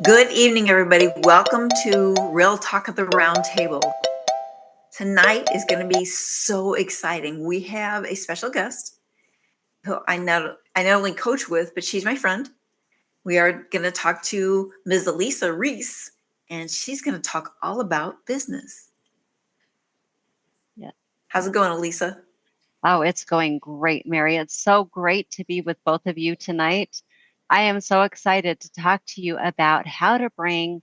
Good evening, everybody. Welcome to Real Talk at the Round Table. Tonight is going to be so exciting. We have a special guest who I not only coach with, but she's my friend. We are going to talk to Ms. Alisa Reiss, and she's going to talk all about business. Yeah. How's it going, Alisa? Oh, it's going great, Mary. It's so great to be with both of you tonight. I am so excited to talk to you about how to bring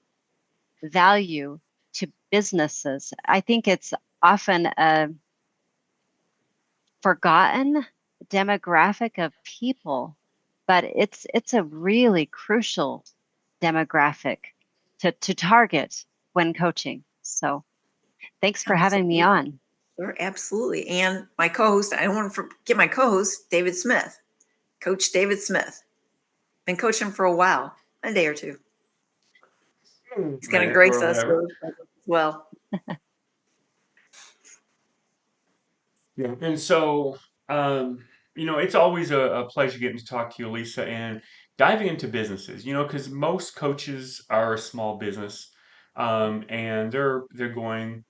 value to businesses. I think it's often a forgotten demographic of people, but it's a really crucial demographic to target when coaching. So thanks for having me on. Sure, absolutely. And my co-host, I don't want to forget my co-host, David Smith, Coach David Smith. Been coaching for a while, a day or two. He's going to grace us with as well. Yeah, and so it's always a pleasure getting to talk to you, Lisa, and diving into businesses. Because most coaches are a small business, and they're going,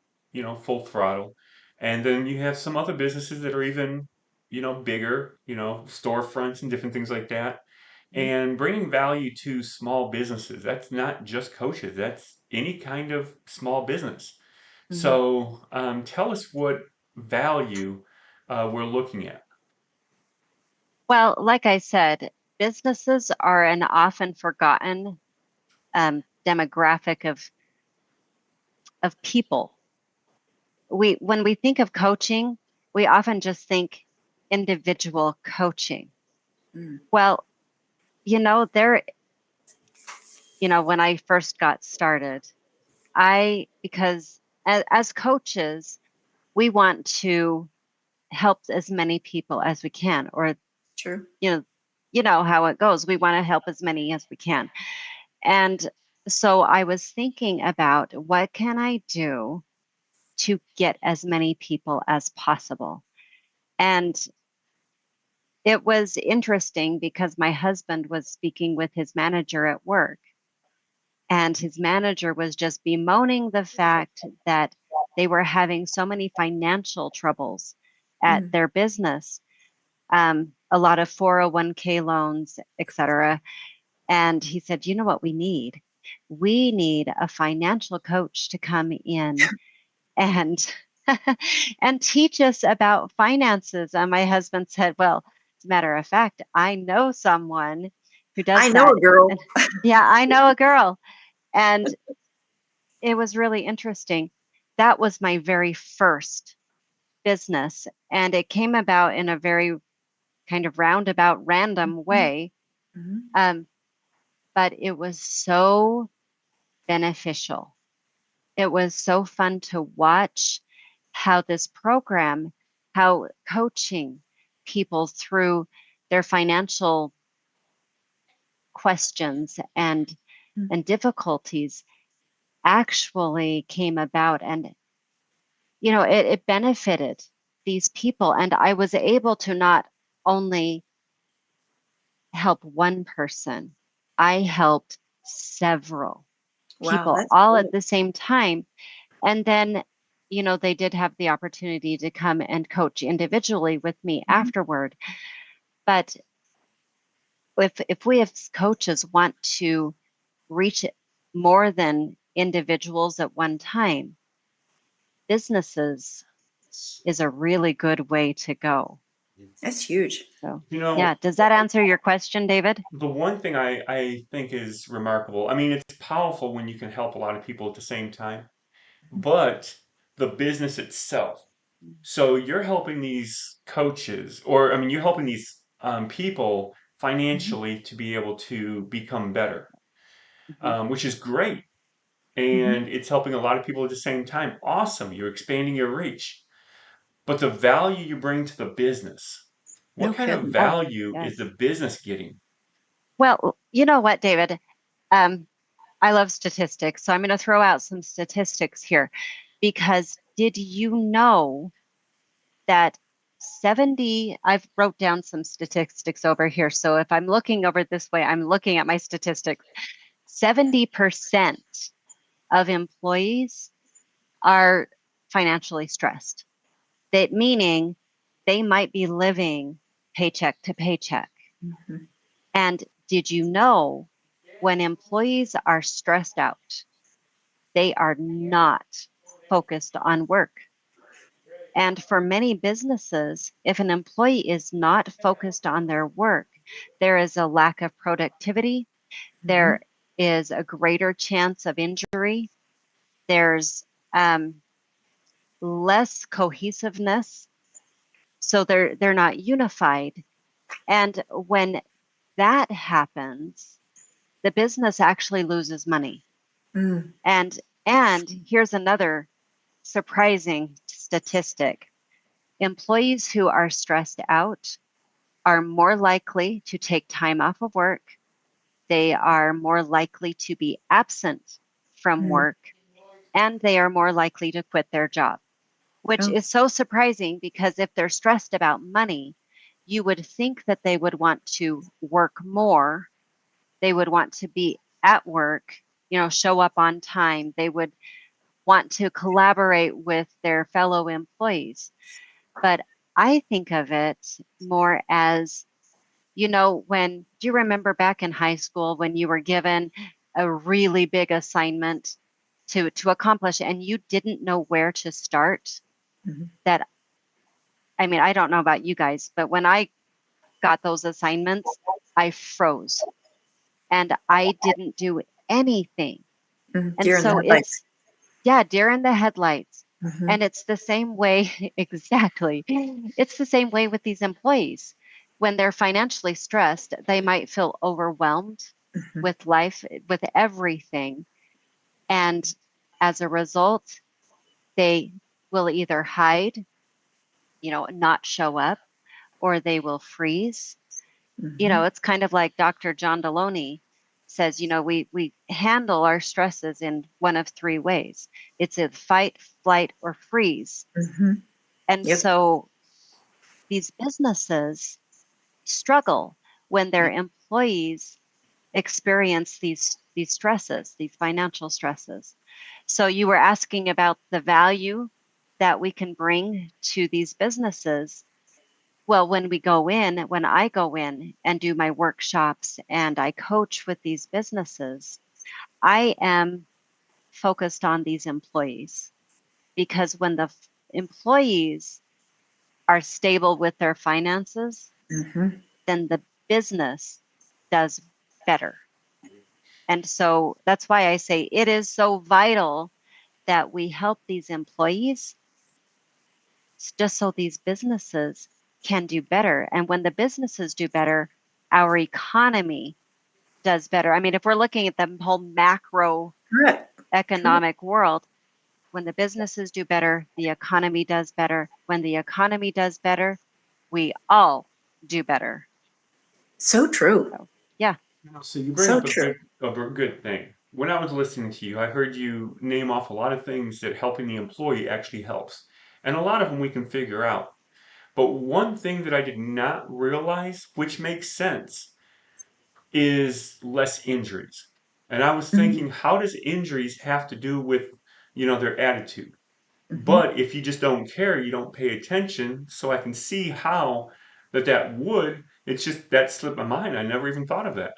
full throttle, and then you have some other businesses that are even, bigger, storefronts and different things like that. And bringing value to small businesses, that's not just coaches, that's any kind of small business. So tell us what value we're looking at. Well, like I said, businesses are an often forgotten demographic of people. When we think of coaching, we often just think individual coaching. Well, when I first got started, because as coaches, we want to help as many people as we can, or True. you know how it goes. We want to help as many as we can. And so I was thinking about what can I do to get as many people as possible. And it was interesting because my husband was speaking with his manager at work, and his manager was just bemoaning the fact that they were having so many financial troubles at their business, a lot of 401k loans, etc. And he said, you know what we need? We need a financial coach to come in and and teach us about finances. And my husband said, well, as a matter of fact, I know someone who does I know that. a girl. And, yeah, I know a girl. And it was really interesting. That was my very first business. And it came about in a very kind of roundabout, random way. Um, but it was so beneficial. It was so fun to watch how this program, how coaching people through their financial questions and difficulties actually came about. And it benefited these people, and I was able to not only help one person, I helped several Wow, people that's all cool. at the same time. And then, they did have the opportunity to come and coach individually with me afterward. But if we as coaches want to reach more than individuals at one time, businesses is a really good way to go. That's huge. So, You know, yeah, does that answer your question, David? the one thing I think is remarkable, I mean, it's powerful when you can help a lot of people at the same time, but the business itself. So you're helping these coaches, or I mean, you're helping these people financially to be able to become better, which is great. And it's helping a lot of people at the same time. Awesome. You're expanding your reach. But the value you bring to the business, No what kind of kidding. Oh, value is yes. the business getting? Well, you know what, David? Um, I love statistics, so I'm going to throw out some statistics here because did you know that I've wrote down some statistics over here. So if I'm looking over this way, I'm looking at my statistics. 70% of employees are financially stressed. That meaning they might be living paycheck to paycheck. Mhm. And did you know when employees are stressed out, they are not focused on work? And for many businesses, if an employee is not focused on their work, there is a lack of productivity. There is a greater chance of injury. There's less cohesiveness. So they're not unified. And when that happens, the business actually loses money. Mm. And here's another surprising statistic. Employees who are stressed out are more likely to take time off of work. They are more likely to be absent from Mm. work, and they are more likely to quit their job, which Oh. is so surprising because if they're stressed about money, you would think that they would want to work more. They would want to be at work, show up on time. They would want to collaborate with their fellow employees. But I think of it more as, do you remember back in high school when you were given a really big assignment to accomplish and you didn't know where to start? Mhm. That, I mean, I don't know about you guys, but when I got those assignments, I froze and I didn't do anything. And Deer in the so headlights. yeah, deer in the headlights. Mhm. And it's the same way, exactly. It's the same way with these employees. When they're financially stressed, they might feel overwhelmed Mhm. with life, with everything. And as a result, they will either hide, not show up, or they will freeze. Mhm. It's kind of like Dr. John Deloney says, we handle our stresses in one of three ways. It's a fight, flight, or freeze. Mhm. And Yep. so these businesses struggle when their Yep. employees experience these stresses, these financial stresses. So you were asking about the value that we can bring to these businesses. Well, when I go in and do my workshops and I coach with these businesses, I am focused on these employees because when the employees are stable with their finances, Mhm. then the business does better. And so that's why I say it is so vital that we help these employees just so these businesses can do better. And when the businesses do better, our economy does better. I mean, if we're looking at the whole macro Correct. Correct. economic world, when the businesses do better, the economy does better. When the economy does better, we all do better. So true. So, yeah. So you bring So up true. a good thing. When I was listening to you, I heard you name off a lot of things that helping the employee actually helps. And a lot of them we can figure out. But one thing that I did not realize, which makes sense, is less injuries. And I was Mhm. thinking, how does injuries have to do with, their attitude? Mhm. But if you just don't care, you don't pay attention, so I can see how that would. It's just that slipped my mind. I never even thought of that.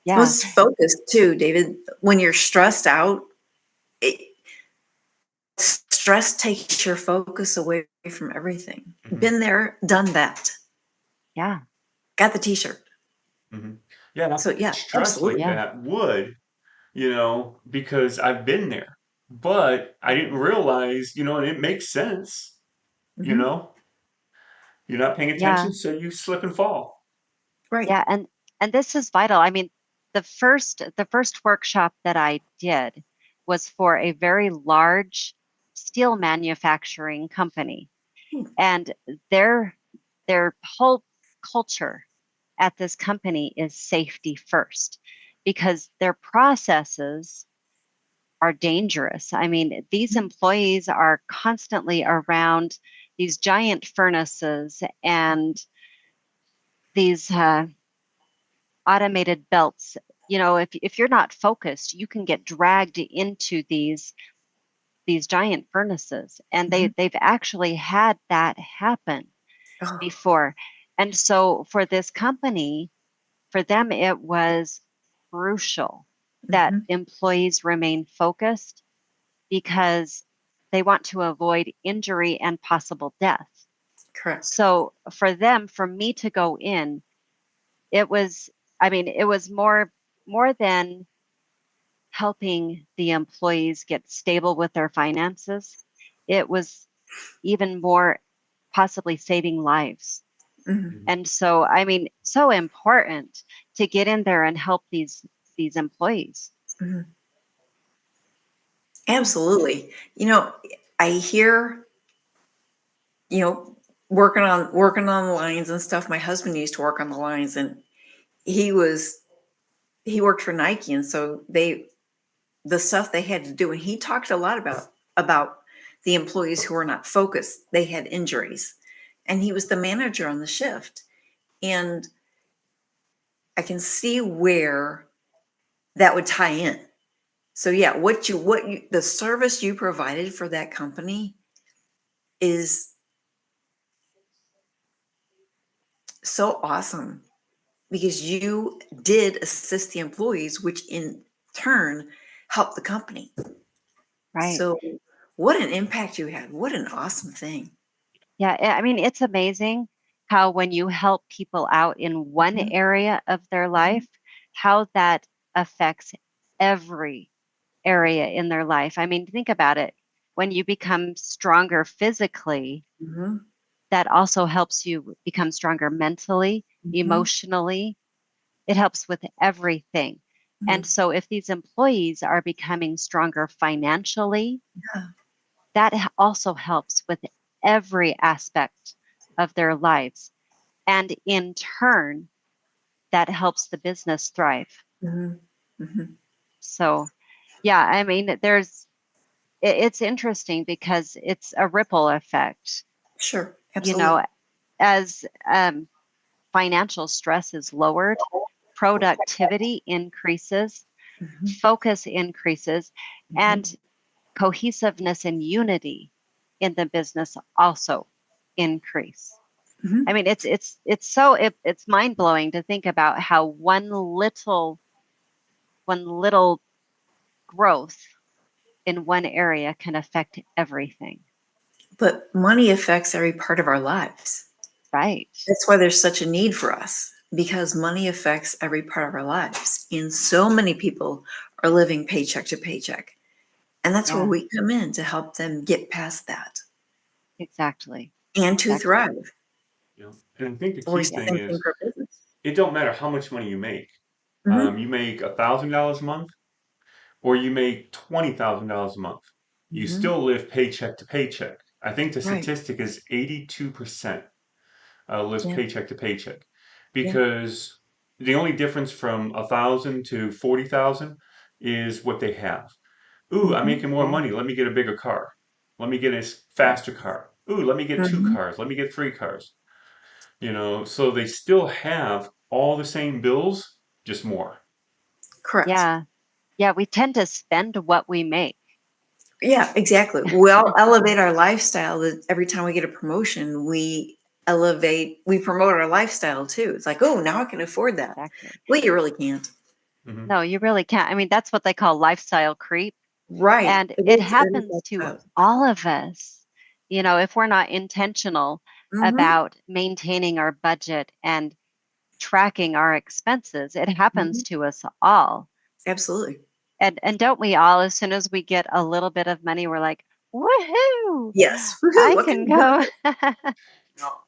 Well, Yeah. it's focused too, David. When you're stressed out, it, stress takes your focus away from everything. Hmm. Been there, done that. Yeah. Got the T-shirt. Hmm. Yeah, and I So think yeah, stress like absolutely. Yeah. that would, because I've been there. But I didn't realize, and it makes sense, you Hmm. know. You're not paying Yeah. attention, so you slip and fall. Right. Yeah. And this is vital. I mean, the first workshop that I did was for a very large steel manufacturing company. Hmm. And their whole culture at this company is safety first because their processes are dangerous. I mean, these employees are constantly around these giant furnaces and these automated belts if you're not focused, you can get dragged into these giant furnaces. And Mhm. they've actually had that happen Oh, before. And so for this company, for them, it was crucial that mhm. employees remain focused because they want to avoid injury and possible death. Correct. So for me to go in, it was, I mean, it was more than helping the employees get stable with their finances. It was even more possibly saving lives. Mhm. Mhm. And so, I mean, so important to get in there and help these employees. Mhm. Absolutely. I hear, you know, working on the lines and stuff. My husband used to work on the lines, and he was he worked for Nike, and so the stuff they had to do, and he talked a lot about the employees who were not focused. They had injuries, and he was the manager on the shift, and I can see where that would tie in. So yeah, the service you provided for that company is so awesome because you did assist the employees, which in turn helped the company. Right. So what an impact you had. What an awesome thing. Yeah. I mean, it's amazing how when you help people out in one Mhm, area of their mhm, life, how that affects every area in their life. I mean, think about it. When you become stronger physically, mhm, that also helps you become stronger mentally, mhm, emotionally. It helps with everything. And mhm. so, if these employees are becoming stronger financially, Yeah. that also helps with every aspect of their lives. And in turn, that helps the business thrive. Mhm, mhm. So, yeah, I mean, it's interesting because it's a ripple effect. Sure, You absolutely. know, as financial stress is lowered, productivity increases, Mhm, focus increases, mhm, and cohesiveness and unity in the business also increase. I mhm. mean, it's mind blowing to think about how one little growth in one area can affect everything. But money affects every part of our lives. Right. That's why there's such a need for us because money affects every part of our lives. And so many people are living paycheck to paycheck. And that's where Yeah, we come in to help them get past that exactly. and to Exactly. thrive. And I think the Or key same thing thing is for business. it don't matter how much money you make. Mhm, You make $1,000 a month, or you make $20,000 a month. You mhm. still live paycheck to paycheck. I think the Right. statistic is 82% lives Yeah. paycheck to paycheck, Yeah. because the only difference from 1,000 to 40,000 is what they have. Ooh, I'm Mhm. making more Right. money. Let me get a bigger car. Let me get a faster car. Ooh, let me get two Mhm. cars. Let me get three cars. So they still have all the same bills, just more. Correct. Yeah. Yeah. We tend to spend what we make. Yeah, exactly. We'll elevate our lifestyle that every time we get a promotion, we promote our lifestyle too. It's like, oh, now I can afford that. Exactly. Well, you really can't. Hmm. No, you really can't. I mean, that's what they call lifestyle creep. Right. And it It is happens like to that. all of us, if we're not intentional Mhm, about maintaining our budget and tracking our expenses. It happens mhm. to us all. Absolutely. And don't we all, as soon as we get a little bit of money, we're like, woohoo, Yes. Woohoo, I what can can I do with go. it?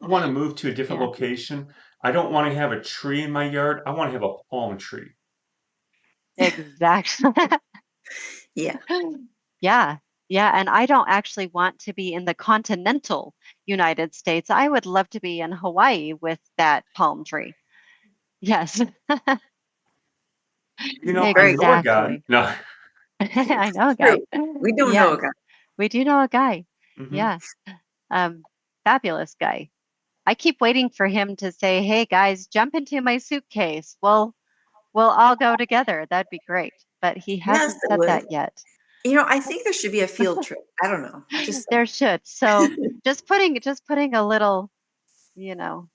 I want to move to a different Yeah, location. I don't want to have a tree in my yard. I want to have a palm tree. exactly. Yeah. Yeah. Yeah. And I don't actually want to be in the continental United States. I would love to be in Hawaii with that palm tree. Yes, I Very know a guy. exactly. No. I know a guy. true. We do know a Yes, guy. we do know a guy. Hmm. Yeah. Um, fabulous guy. I keep waiting for him to say, "Hey guys, jump into my suitcase." Well, we'll all go together. That'd be great. But he Yes, hasn't it said would. that yet. I think there should be a field trip. I don't know. Just There should. So just putting a little, you know,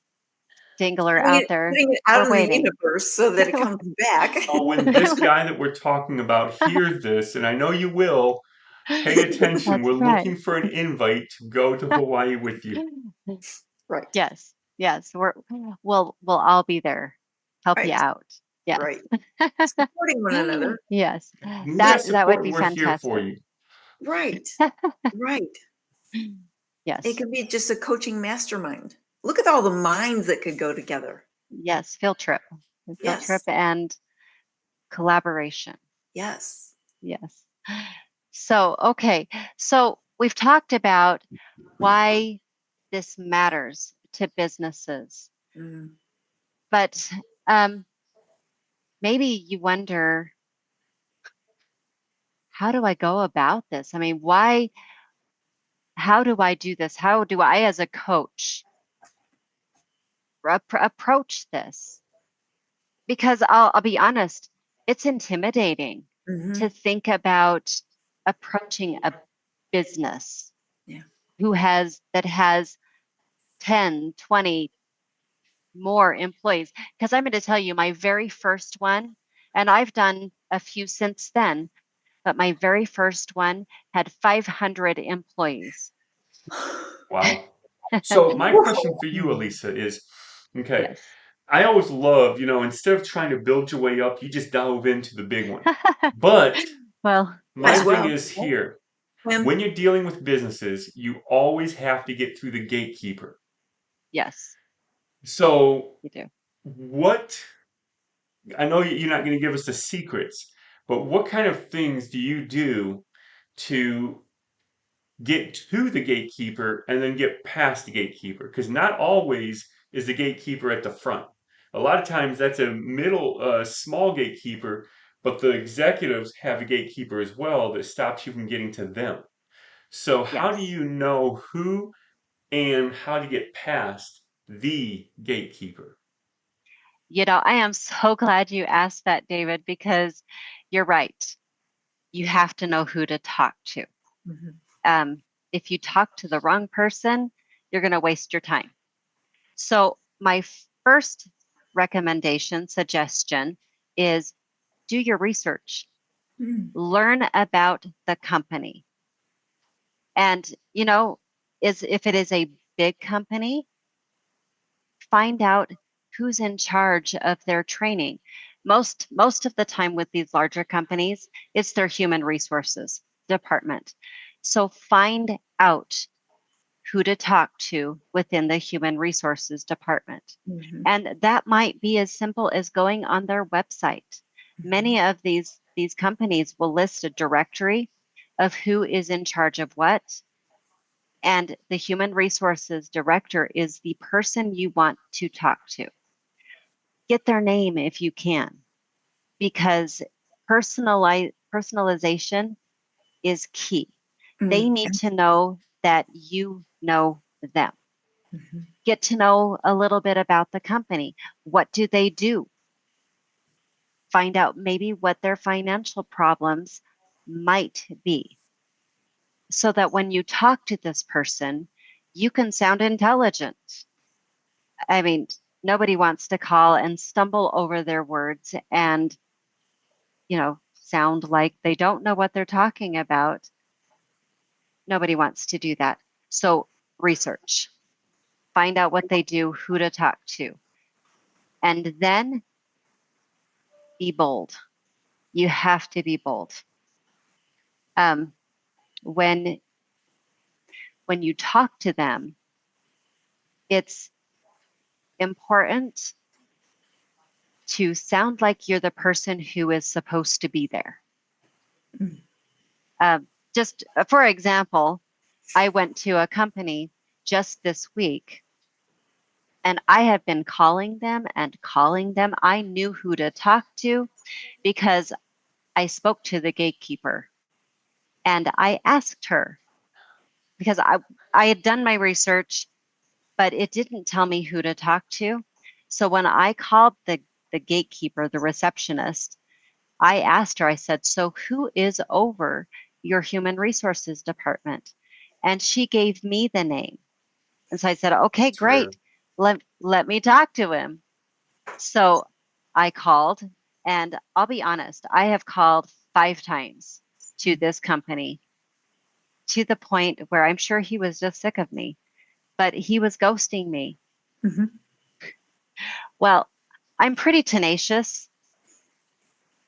dingler out there. putting it out We're in the waiting. universe so that it comes back. Oh, when this guy that we're talking about hears this, and I know you will, pay attention. That's We're right. looking for an invite to go to Hawaii with you. Right. Yes. Yes. We'll all be there. Help you Right. out. Yes. Right. Supporting one another. Yes. We got That would support. be We're here for fantastic. you. Right. Right. It Yes. could be just a coaching mastermind. Look at all the minds that could go together. Yes. Field trip. Field trip Yes. and collaboration. Yes. Yes. So, okay. So we've talked about why this matters to businesses, Mm. but um, maybe you wonder, how do I go about this? I mean, how do I do this? How do I, as a coach, approach this? Because I'll be honest, it's intimidating Hmm. to think about approaching a business Yeah. that has 10, 20 more employees. Because I'm going to tell you, my very first one, and I've done a few since then, but my very first one had 500 employees. Wow. So my question for you, Alisa, is okay. Yes. I always love, instead of trying to build your way up, you just dove into the big one. But Well, Might my as yeah. thing well. is here, Swim. when you're dealing with businesses, you always have to get through the gatekeeper. Yes, So you do. what, I know you're not going to give us the secrets, but what kind of things do you do to get to the gatekeeper and then get past the gatekeeper? Because not always is the gatekeeper at the front. A lot of times that's a middle, small gatekeeper, but the executives have a gatekeeper as well that stops you from getting to them. So, how do Yes. you know who and how to get past the gatekeeper? I am so glad you asked that, David, because you're right. You have to know who to talk to. Mhm. Um, if you talk to the wrong person, you're going to waste your time. So, my first suggestion is do your research, Mm. learn about the company. And, if it is a big company, find out who's in charge of their training. Most of the time with these larger companies, it's their human resources department. So find out who to talk to within the human resources department. Mhm. And that might be as simple as going on their website. Mhm. Many of these companies will list a directory of who is in charge of what, and the human resources director is the person you want to talk to. Get their name if you can, because personalization is key. They Mm. need to know that you know them. Mhm. Get to know a little bit about the company. What do they do? Find out maybe what their financial problems might be, so that when you talk to this person, you can sound intelligent. I mean, nobody wants to call and stumble over their words and, sound like they don't know what they're talking about. Nobody wants to do that. So, research, find out what they do, who to talk to, and then be bold. You have to be bold. Um, when you talk to them, it's important to sound like you're the person who is supposed to be there. Mm. Just for example, I went to a company just this week, and I have been calling them and calling them. I knew who to talk to because I spoke to the gatekeeper, and I asked her, because I had done my research, but it didn't tell me who to talk to. So when I called the gatekeeper, the receptionist, I asked her, I said, so who is over your human resources department? And she gave me the name. And so I said, okay, It's rare. great. Let me talk to him. So I called, and I'll be honest, I have called 5 times to this company to the point where I'm sure he was just sick of me, but he was ghosting me. Mhm. Well, I'm pretty tenacious.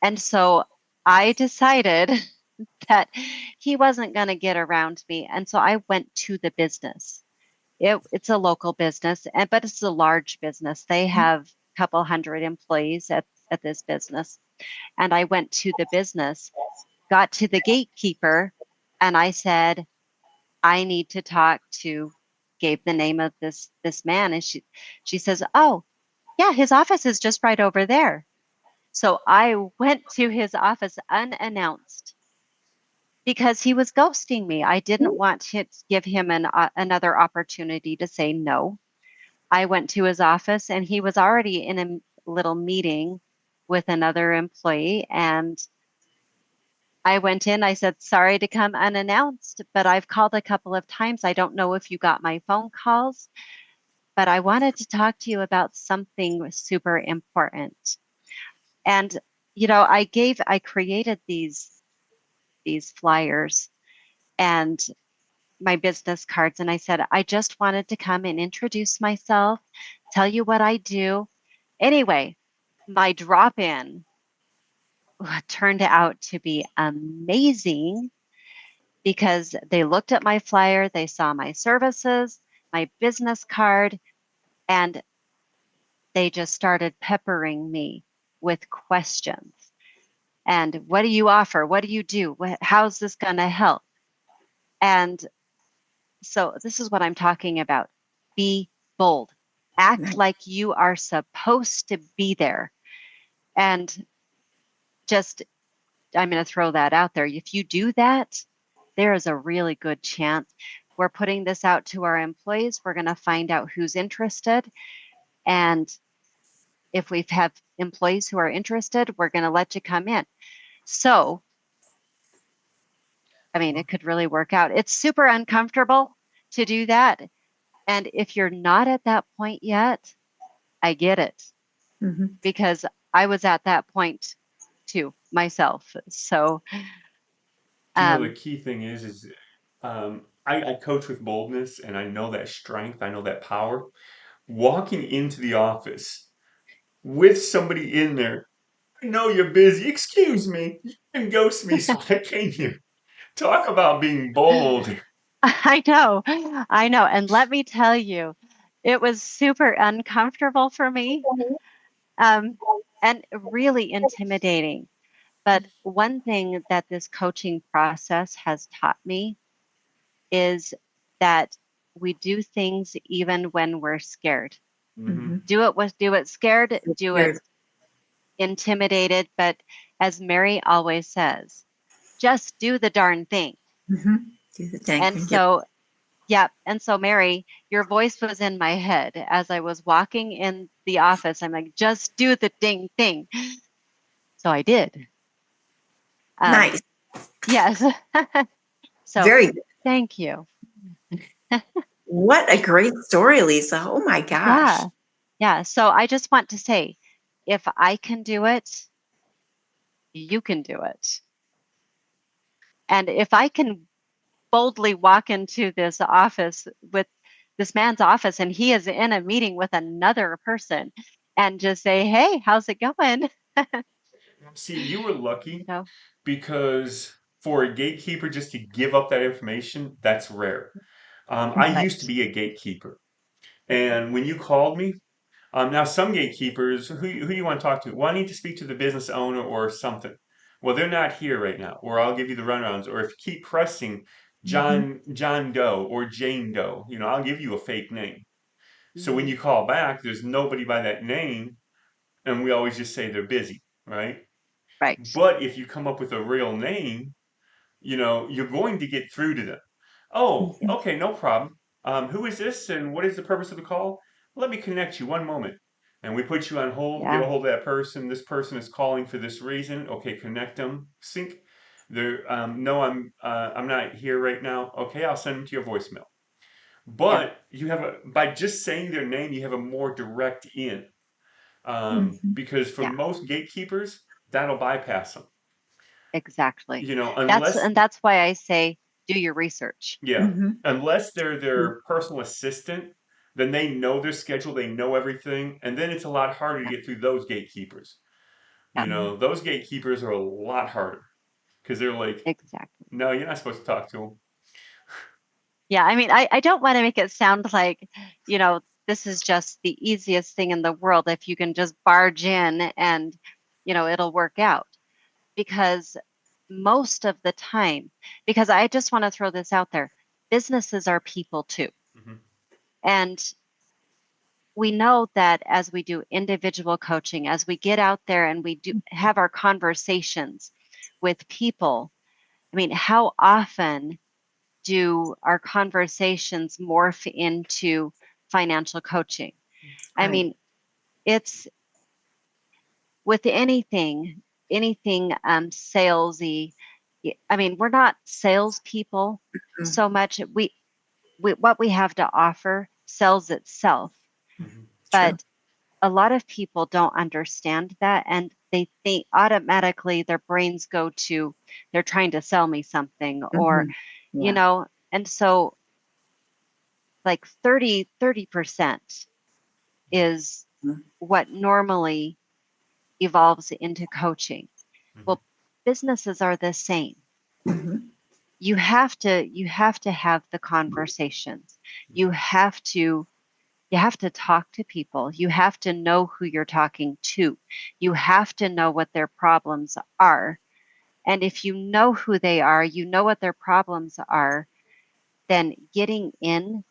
And so I decided that he wasn't going to get around me. And so I went to the business. It's a local business, but it's a large business. They have a couple hundred employees at this business. And I went to the business, got to the gatekeeper, and I said, I need to talk to, gave the name of this man. And she says, oh, yeah, his office is just right over there. So I went to his office unannounced because he was ghosting me. I didn't want to give him another opportunity to say no. I went to his office and he was already in a little meeting with another employee. And I went in, I said, sorry to come unannounced, but I've called a couple of times. I don't know if you got my phone calls, but I wanted to talk to you about something super important. And, I created these flyers and my business cards. And I said, I just wanted to come and introduce myself, tell you what I do. Anyway, my drop in turned out to be amazing because they looked at my flyer, they saw my services, my business card, and they just started peppering me with questions. And what do you offer? What do you do? How's this going to help? And so this is what I'm talking about. Be bold. Act Nice. like you are supposed to be there. And just, I'm going to throw that out there. If you do that, there is a really good chance. We're putting this out to our employees. We're going to find out who's interested. And if we have employees who are interested, we're going to let you come in. So, I mean, it could really work out. It's super uncomfortable to do that. And if you're not at that point yet, I get it Mhm. because I was at that point too myself. So, The um, key thing is I coach with boldness, and I know that strength, I know that power. Walking into the office with somebody in there, I know you're busy. Excuse me, you can ghost me, so I came here. Talk about being bold. I know. And let me tell you, it was super uncomfortable for me, um, and really intimidating. But one thing that this coaching process has taught me is that we do things even when we're scared. Hmm. Mhm. Do it scared, do it Scared. intimidated. But as Mary always says, just do the darn thing. Mhm. Do the dang And thing. Yep. so, yeah. And so, Mary, your voice was in my head as I was walking in the office. I'm like, just do the ding thing. So I did. Um, Nice. yes. So Very good. thank you. What a great story, Lisa. Oh my gosh. Yeah. Yeah. So I just want to say, if I can do it, you can do it. And if I can boldly walk into this office with this man's office and he is in a meeting with another person and just say, hey, how's it going? See, you were You lucky know, because for a gatekeeper just to give up that information, that's rare. I used to right. be a gatekeeper, and when you called me, now some gatekeepers, who you want to talk to? Well, I need to speak to the business owner or something. Well, they're not here right now, or I'll give you the runrounds. Or if you keep pressing Mhm. John Doe or Jane Doe, I'll give you a fake name. So when Mhm. you call back, there's nobody by that name, and we always just say they're busy, right? Right. But if you come up with a real name, you're going to get through to them. Oh, Mhm. okay, no problem. Who is this and what is the purpose of the call? Let me connect you one moment. And we put you on hold, get a Yeah. hold of that person. This person is calling for this reason. Okay, connect them. Sync. They're no, I'm not here right now. Okay, I'll send them to your voicemail. Yeah. But you have by just saying their name, you have a more direct in. Mhm. Because for Yeah. most gatekeepers, that'll bypass them. Exactly. Unless That's why I say do your research. yeah, Mhm. unless they're their personal assistant, then they know their schedule, they know everything, and then it's a lot harder to Yeah. get through those gatekeepers. Yeah. Those gatekeepers are a lot harder because they're like, Exactly. no, you're not supposed to talk to them. Yeah. I mean, I don't want to make it sound like, this is just the easiest thing in the world if you can just barge in and, it'll work out. Because most of the time, because I just want to throw this out there, businesses are people too. Hmm. And we know that as we do individual coaching, as we get out there and we do have our conversations with people, I mean, how often do our conversations morph into financial coaching? I Right. mean, it's with anything salesy. I mean, we're not salespeople Mm. so much. We what we have to offer sells itself, Hmm. True. but a lot of people don't understand that, and they think automatically their brains go to they're trying to sell me something, or Mhm. you Yeah. know and so like 30% is Mhm. what normally evolves into coaching. Hmm. Well, businesses are the same. Mhm. You have to have the conversations. You have to you have to talk to people. You have to know who you're talking to. You have to know what their problems are. And if you know who they are, you know what their problems are, then getting in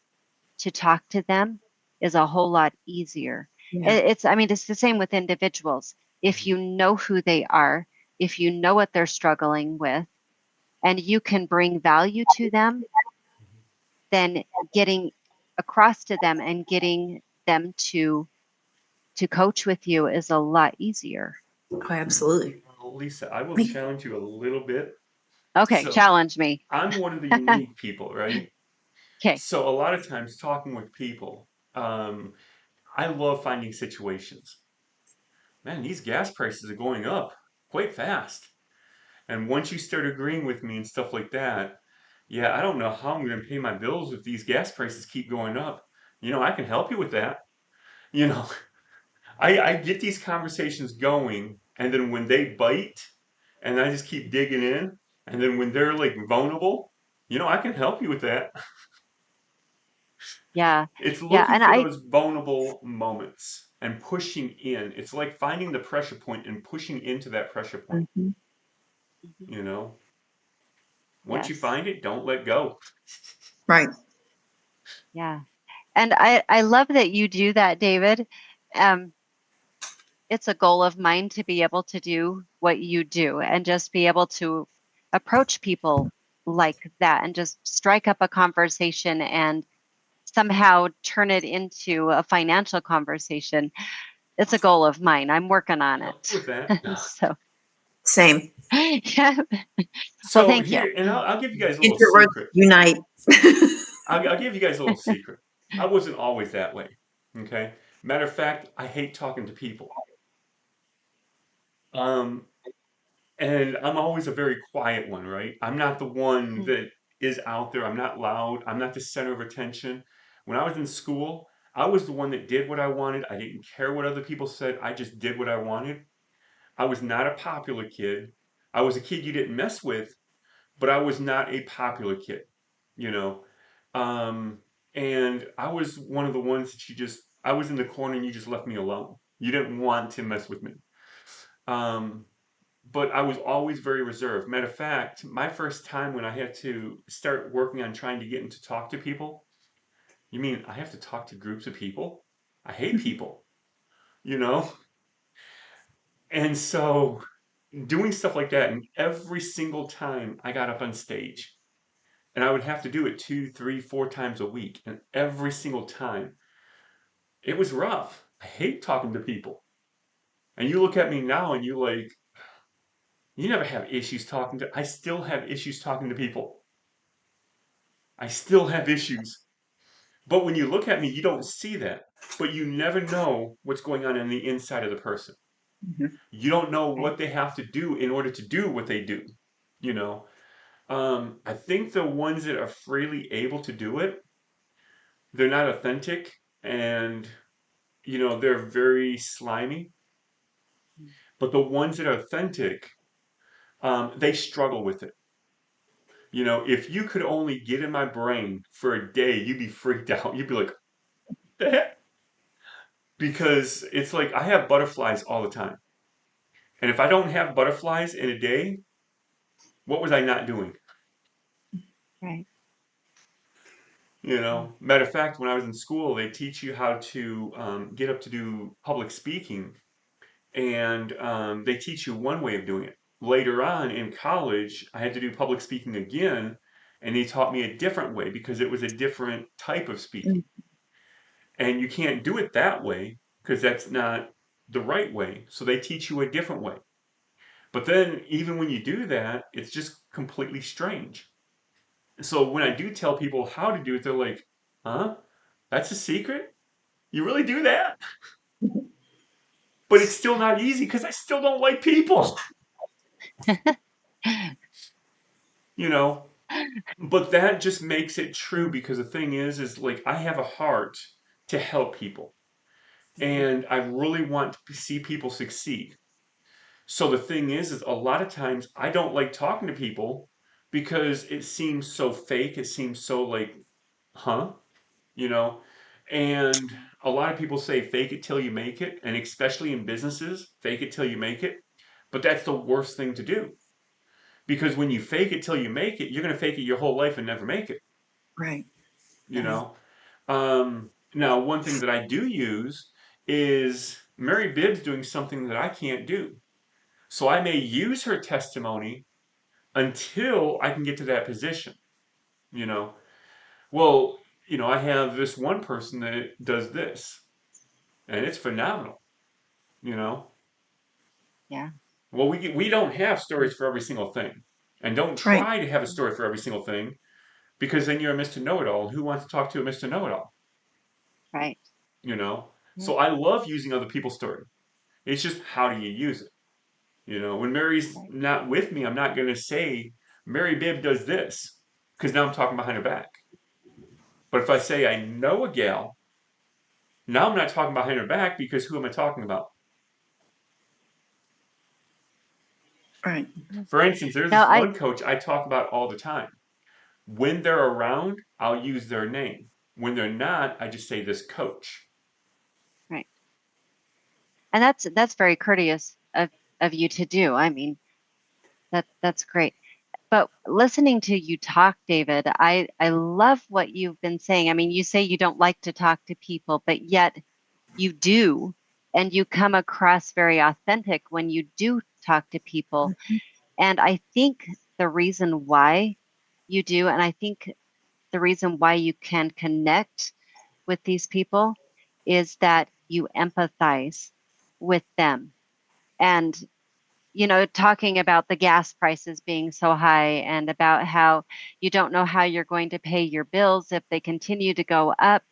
to talk to them is a whole lot easier. Yeah. I mean, it's the same with individuals. If Hmm. you know who they are, if you know what they're struggling with, and you can bring value to them, then getting across to them and getting them to coach with you is a lot easier. Oh, absolutely. Well, Lisa, I will Me- challenge you a little bit. Okay, So challenge me. I'm one of the unique people, right? Okay. So a lot of times talking with people, I love finding situations. Man, these gas prices are going up quite fast. And once you start agreeing with me and stuff like that, yeah, I don't know how I'm going to pay my bills if these gas prices keep going up. I can help you with that. You know, I get these conversations going, and then when they bite, and I just keep digging in, and then when they're like vulnerable, I can help you with that. Yeah. It's Yeah. looking And for I, those vulnerable moments and pushing in. It's like finding the pressure point and pushing into that pressure point. Mhm. Mhm. You know, once you Yes. find it, don't let go. Right. Yeah. And I love that you do that, David. Um, it's a goal of mine to be able to do what you do and just be able to approach people like that and just strike up a conversation and somehow turn it into a financial conversation. It's a goal of mine. I'm working on Help it. with that. So, Same. yeah. Well, So thank you. here, and I'll give you guys a little Introverts secret. unite. I'll give you guys a little secret. I wasn't always that way. Okay. Matter of fact, I hate talking to people. Um, and I'm always a very quiet one, right? I'm not the one Mm. that is out there. I'm not loud. I'm not the center of attention. When I was in school, I was the one that did what I wanted. I didn't care what other people said. I just did what I wanted. I was not a popular kid. I was a kid you didn't mess with, but I was not a popular kid, you know. Um, and I was one of the ones that I was in the corner and you just left me alone. You didn't want to mess with me. Um, but I was always very reserved. Matter of fact, my first time when I had to start working on trying to get into talk to people, you mean I have to talk to groups of people? I hate people, you know? And so doing stuff like that, and every single time I got up on stage, and I would have to do it 2, 3, 4 times a week, and every single time it was rough. I hate talking to people. And you look at me now and you like, you never have issues talking to, I still have issues talking to people. I still have issues. But when you look at me, you don't see that. But you never know what's going on the inside of the person. Mhm. You don't know Right. what they have to do in order to do what they do. You know, I think the ones that are freely able to do it, they're not authentic and, they're very slimy. But the ones that are authentic, they struggle with it. If you could only get in my brain for a day, you'd be freaked out. You'd be like, the heck? Because it's like I have butterflies all the time. And if I don't have butterflies in a day, what was I not doing? Right. Matter of fact, when I was in school, they teach you how to get up to do public speaking, and they teach you one way of doing it. Later on in college, I had to do public speaking again, and they taught me a different way because it was a different type of speaking. Mm. And you can't do it that way because that's not the right way. So they teach you a different way. But then, even when you do that, it's just completely strange. So when I do tell people how to do it, they're like, huh? That's a secret? You really do that? But it's still not easy because I still don't like people, you know? But that just makes it true because the thing is like I have a heart to help people and I really want to see people succeed. So the thing is a lot of times I don't like talking to people because it seems so fake. It seems so like, huh? You know? And a lot of people say fake it till you make it, and especially in businesses, fake it till you make it. But that's the worst thing to do because when you fake it till you make it, you're going to fake it your whole life and never make it, Right. you know? Now, one thing that I do use is Mary Bibb's doing something that I can't do. So I may use her testimony until I can get to that position, you know. Well, I have this one person that does this, and it's phenomenal, you know. Yeah. Well, we don't have stories for every single thing, and don't Right. try to have a story for every single thing because then you're a Mr. Know-it-all. Who wants to talk to a Mr. Know-it-all? Right. You know. Right. So I love using other people's story. It's just how do you use it? When Mary's Right. not with me, I'm not going to say Mary Bibb does this because now I'm talking behind her back. But if I say I know a gal, now I'm not talking behind her back because who am I talking about? Right. For instance, there's Now this I one coach I talk about all the time. When they're around, I'll use their name. When they're not, I just say this coach. right. And that's very courteous of you to do. I mean, that's great. But listening to you talk, David, I love what you've been saying. I mean, you say you don't like to talk to people, but yet you do, and you come across very authentic when you do talk to people. Mhm. And I think the reason why you do, and I think the reason why you can connect with these people is that you empathize with them. And, talking about the gas prices being so high and about how you don't know how you're going to pay your bills if they continue to go up,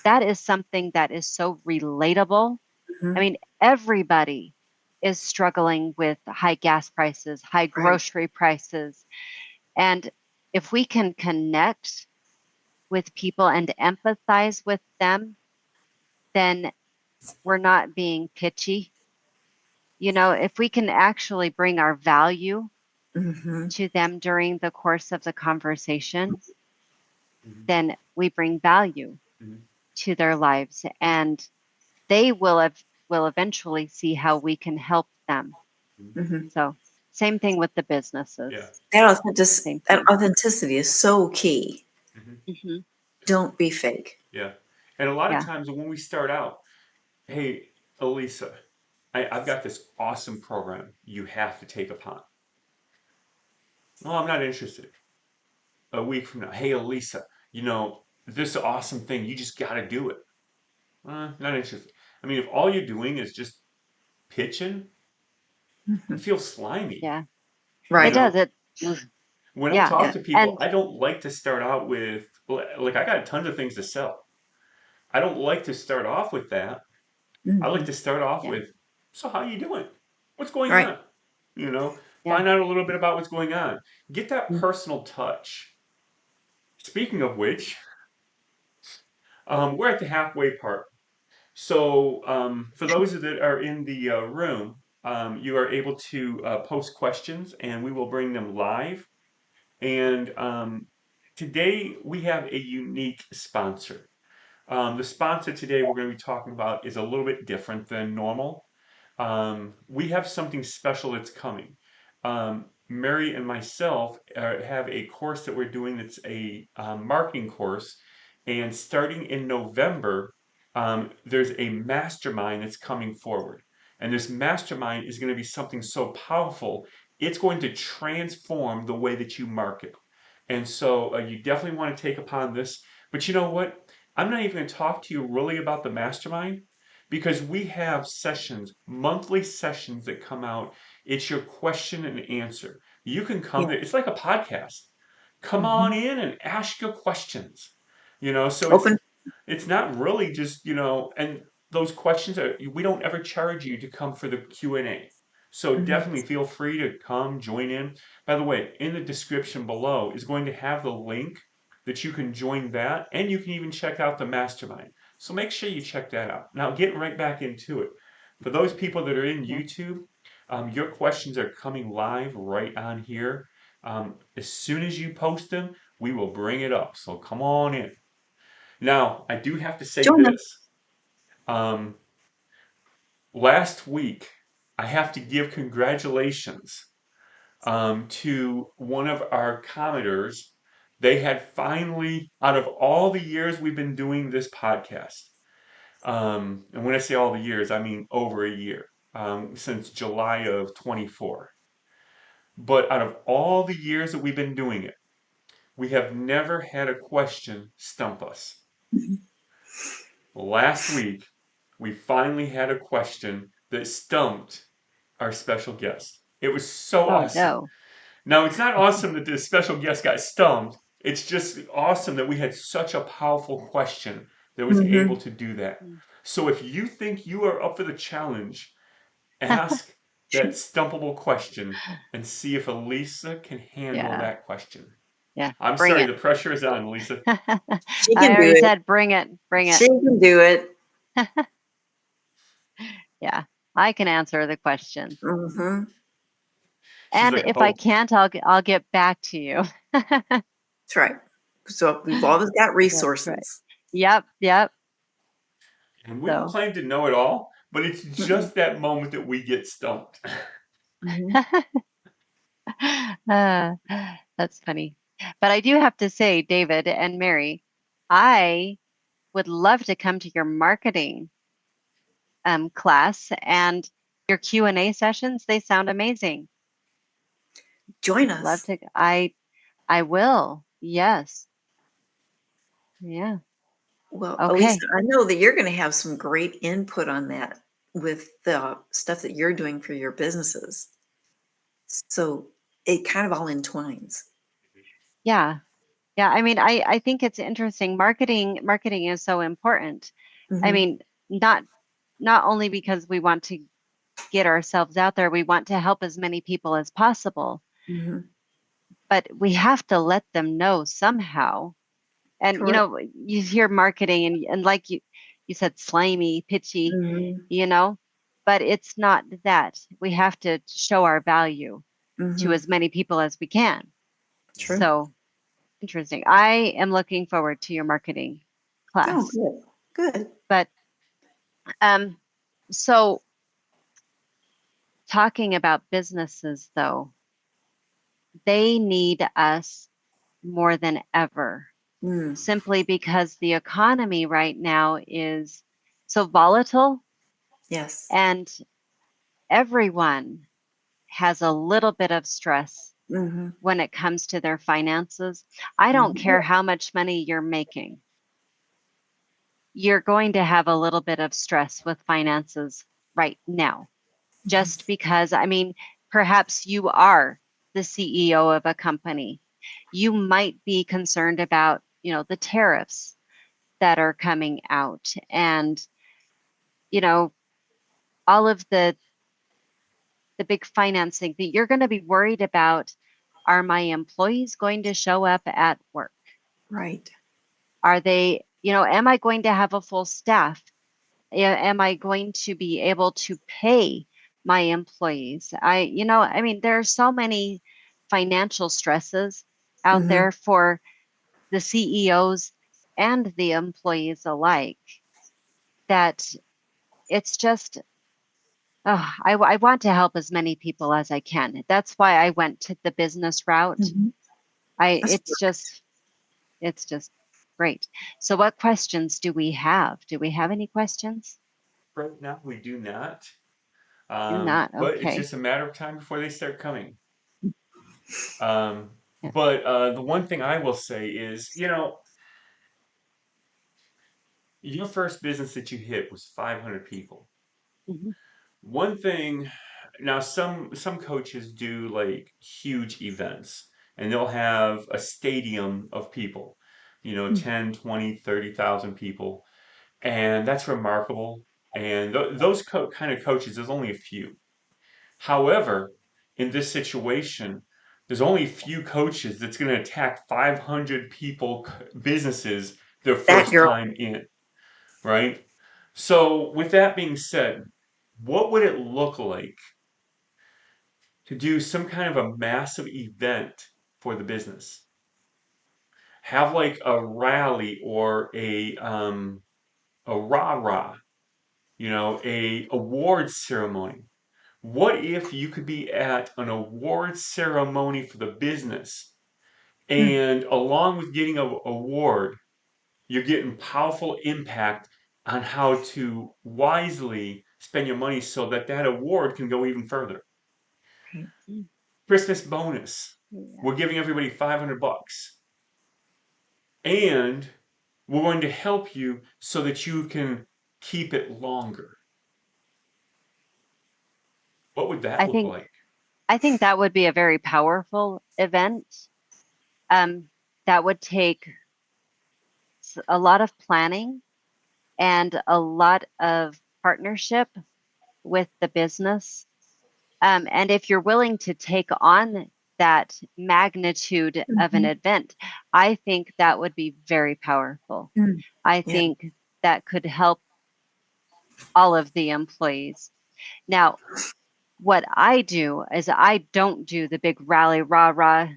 that is something that is so relatable. I Mhm. mean, everybody is struggling with high gas prices, high Right. grocery prices. And if we can connect with people and empathize with them, then we're not being pitchy. If we can actually bring our value Mhm. to them during the course of the conversation, Mhm, then we bring value mhm, to their lives and they will eventually see how we can help them. mhm. Mhm. So, same thing with the Yeah. businesses. Same That thing. authenticity is so key. Mhm, Hmm. Don't be fake. yeah. And a lot of Yeah. times when we start out, hey, Alisa, I've got this awesome program you have to take upon. Well, I'm not interested. A week from now, hey, Alisa, this awesome thing, you just got to do it. Not interested. I mean, if all you're doing is just pitching, it feels slimy, Yeah. you It Right. know? does. It When I yeah. talk Yeah. to people, And I don't like to start out with, like, I got tons of things to sell. I don't like to start off with that. I like Mhm. to start off yeah. with, so how you doing? What's going Right. on? You know, Yeah. find out a little bit about what's going on. Get that Mm. personal touch. Speaking of which, we're at the halfway part. So, for those that are in the room, you are able to post questions and we will bring them live. And today we have a unique sponsor. The sponsor today we're going to be talking about is a little bit different than normal. We have something special that's coming. Mary and myself have a course that we're doing that's a marketing course, and starting in November, there's a mastermind that's coming forward. And this mastermind is going to be something so powerful, it's going to transform the way that you market. And so you definitely want to take upon this. But you know what? I'm not even going to talk to you really about the mastermind because we have sessions, monthly sessions that come out. It's your question and answer. You can come Yeah. there. It's like a podcast. Come on Mhm. in and ask your questions. So Open. it's not really just, and those questions are, we don't ever charge you to come for the Q&A. So Mhm. definitely feel free to come join in. By the way, in the description below is going to have the link that you can join that, and you can even check out the mastermind. So make sure you check that out. Now, getting right back into it. For those people that are in Yeah. YouTube, your questions are coming live right on here. As soon as you post them, we will bring it up. So come on in. Now, I do have to say Join us. this. Um, Last week, I have to give congratulations to one of our commenters. They had finally, out of all the years we've been doing this podcast, and when I say all the years, I mean over a year, since July of 24. But out of all the years that we've been doing it, we have never had a question stump us. Mhm. Last week, we finally had a question that stumped our special guest. It was so Oh awesome. no. Now, it's not awesome that the special guest got stumped. It's just awesome that we had such a powerful question that was able Mhm. to do that. Mm. So if you think you are up for the challenge, ask that stumpable question and see if Elisa can handle Yeah. that question. Yeah. I'm Bring sorry, it. the pressure is on, Lisa. She I can do already it. said bring it. Bring it. She can do it. Yeah. I can answer the questions. Mhm. She's And like, if I oh, can't, I'll get back to you. That's right. So we've always got That's right. resources. Yep. Yep. and we don't So claim to know it all, but it's Mm-mm. just that moment that we get stumped. Mhm. uh, that's funny. But I do have to say, David and Mary, I would love to come to your marketing class and your Q&A sessions. They sound amazing. Join Love us. to. I will. Yes. Yeah. Well, Elisa, Okay. I know that you're going to have some great input on that with the stuff that you're doing for your businesses. So it kind of all entwines. Yeah. Yeah. I mean, I think it's interesting. Marketing is so important. I Mhm. mean, not only because we want to get ourselves out there, we want to help as many people as possible, Mhm. but we have to let them know somehow. And Correct. you hear marketing and like you said slimy, pitchy, Mhm. you know, but it's not that. We have to show our value to Mhm. as many people as we can. True. So interesting. I am looking forward to your marketing Oh, class. good. Good. But um so talking about businesses though, they need us more than ever Mm. simply because the economy right now is so volatile Yes. and everyone has a little bit of stress Mhm. when it comes to their finances. I don't Mhm. care how much money you're making. you're going to have a little bit of stress with finances right now, just because, I mean, perhaps you are the CEO of a company. You might be concerned about, the tariffs that are coming out and, you know, all of the big financing that you're going to be worried about. Are my employees going to show up at work? Right. Are they, am I going to have a full staff? Am I going to be able to pay my employees? I mean, there are so many financial stresses out Mm-hmm. there for the CEOs and the employees alike that it's just, oh, I want to help as many people as I can. That's why I went to the business route. Mm-hmm. That's It's just great. So what questions do we have? Do we have any questions? Right now, we do not. Do not. But it's Okay. just a matter of time before they start coming. Yeah. But the one thing I will say is, your first business that you hit was 500 people. Mhm. One thing, now some coaches do like huge events and they'll have a stadium of people, 10, 20, 30,000 people. And that's remarkable. And those kind of coaches, there's only a few. However, in this situation, there's only a few coaches that's going to attack 500 people businesses their that first girl. time in, right? So, with that being said, what would it look like to do some kind of a massive event for the business? Have like a rally or a rah-rah, a awards ceremony. What if you could be at an awards ceremony for the business Mm. and along with getting an award, you're getting powerful impact on how to wisely spend your money so that that award can go even further. Right. Mm. Christmas bonus. Yeah. We're giving everybody 500 bucks. And we're going to help you so that you can keep it longer. What would that I look think like? I think that would be a very powerful event. Um, that would take a lot of planning and a lot of partnership with the business. And if you're willing to take on that magnitude of an Mm-hmm. event, I think that would be very powerful. Mm. I Yeah. think that could help all of the employees. Now, what I do is I don't do the big rally rah rah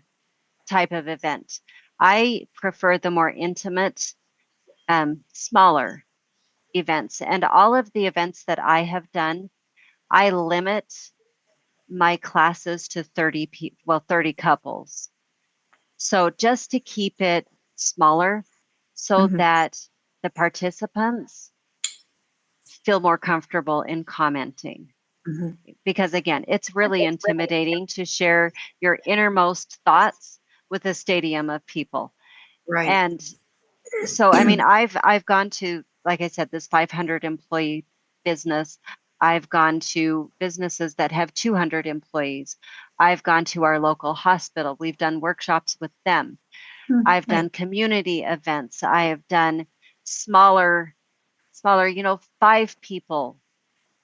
type of event. I prefer the more intimate, smaller events. And all of the events that I have done, I limit my classes to 30 people, well, 30 couples. So just to keep it smaller so Mm-hmm. that the participants feel more comfortable in commenting. Mm-hmm. Because again, it's really intimidating to share your innermost thoughts with a stadium of people. Right. And so, I mean, I've gone to, like I said, this 500 employee business. I've gone to businesses that have 200 employees. I've gone to our local hospital. We've done workshops with them. Mm. I've Nice. done community events. I have done smaller, smaller, 5 people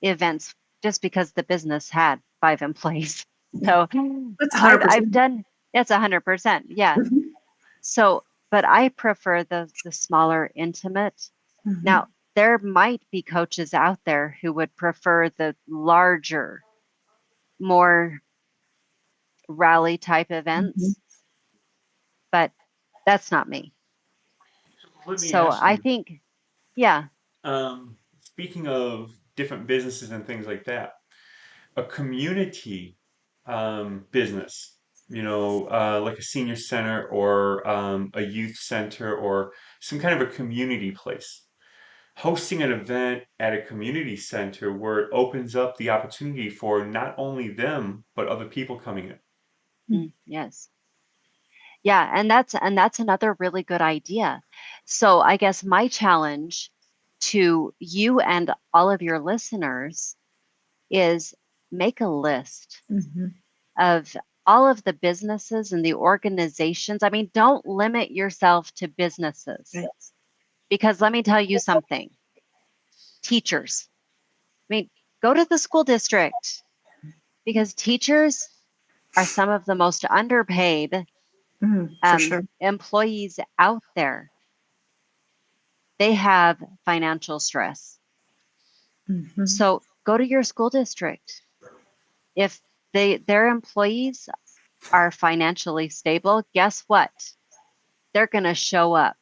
events just because the business had 5 employees. Yeah. So That's I've 100%. done, that's 100%. Yeah. Mm-hmm. So, but I prefer the smaller, intimate. Mm-hmm. Now, there might be coaches out there who would prefer the larger, more rally type Mm-hmm. events, but that's not me. Let me So ask I you, think, yeah. speaking of different businesses and things like that, a community business, like a senior center or a youth center or some kind of a community place. Hosting an event at a community center where it opens up the opportunity for not only them, but other people coming in. Yes. Yeah, and that's another really good idea. So I guess my challenge to you and all of your listeners is make a list of all of the businesses and the organizations. I mean, don't limit yourself to businesses, Right. because let me tell you something. Teachers, I mean, go to the school district, because teachers are some of the most underpaid For sure. employees out there. They have financial stress. So go to your school district. If their employees are financially stable, guess what? They're going to show up.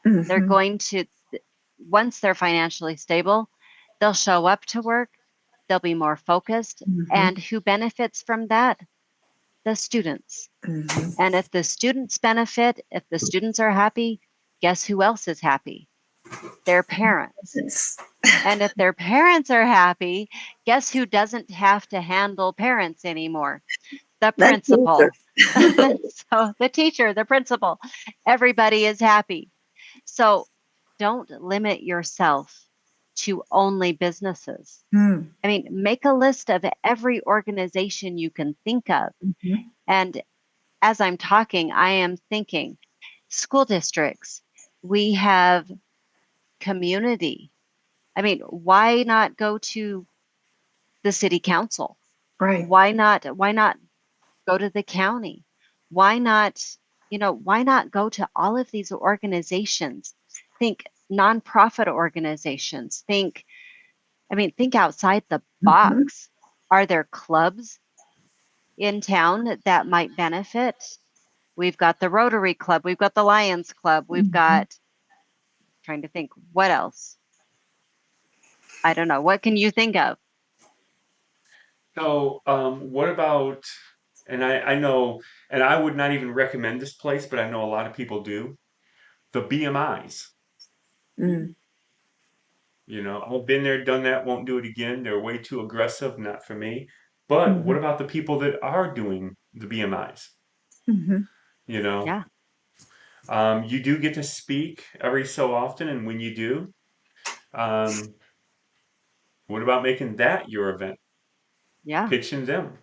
They're going to, once they're financially stable, they'll show up to work. They'll be more focused. And who benefits from that? The students. And if the students benefit, if the students are happy, guess who else is happy? Their parents. And if their parents are happy, guess who doesn't have to handle parents anymore? The principal. So the teacher, the principal, everybody is happy. So don't limit yourself to only businesses. I mean, make a list of every organization you can think of. And as I'm talking, I am thinking school districts, we have community. I mean, why not go to the city council? Right. Why not go to the county? Why not, why not go to all of these organizations? Think nonprofit organizations. Think outside the box. Are there clubs in town that might benefit? We've got the Rotary Club. We've got the Lions Club. We've got, trying to think, what else? I don't know. What can you think of? So, what about, and I know, and I would not even recommend this place, but I know a lot of people do, the BMIs. I've been there, done that, won't do it again. They're way too aggressive, not for me. But what about the people that are doing the BMIs? You know, Yeah. you do get to speak every so often, and when you do, um, what about making that your event? Yeah. Pitching them.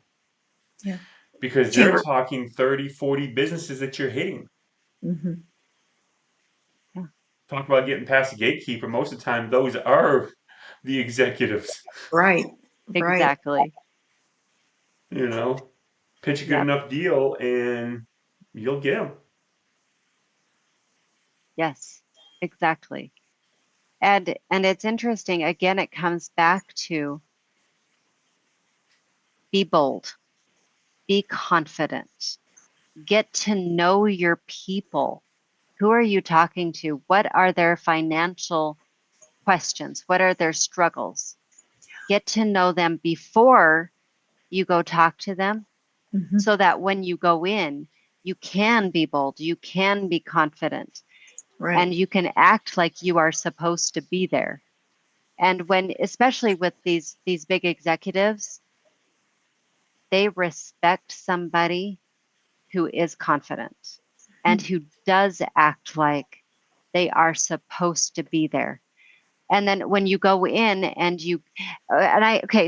Yeah. Because they're Chamber. talking 30, 40 businesses that you're hitting. Yeah. Talk about getting past the gatekeeper. Most of the time, those are the executives. Right. Exactly. Pitch a good Yep. enough deal and you'll get them. Yes, exactly. And it's interesting. Again, it comes back to be bold, be confident, get to know your people. Who are you talking to? What are their financial questions? What are their struggles? Get to know them before you go talk to them, so that when you go in, you can be bold, you can be confident, and you can act like you are supposed to be there. And when, especially with these big executives, they respect somebody who is confident and who does act like they are supposed to be there. And then when you go in and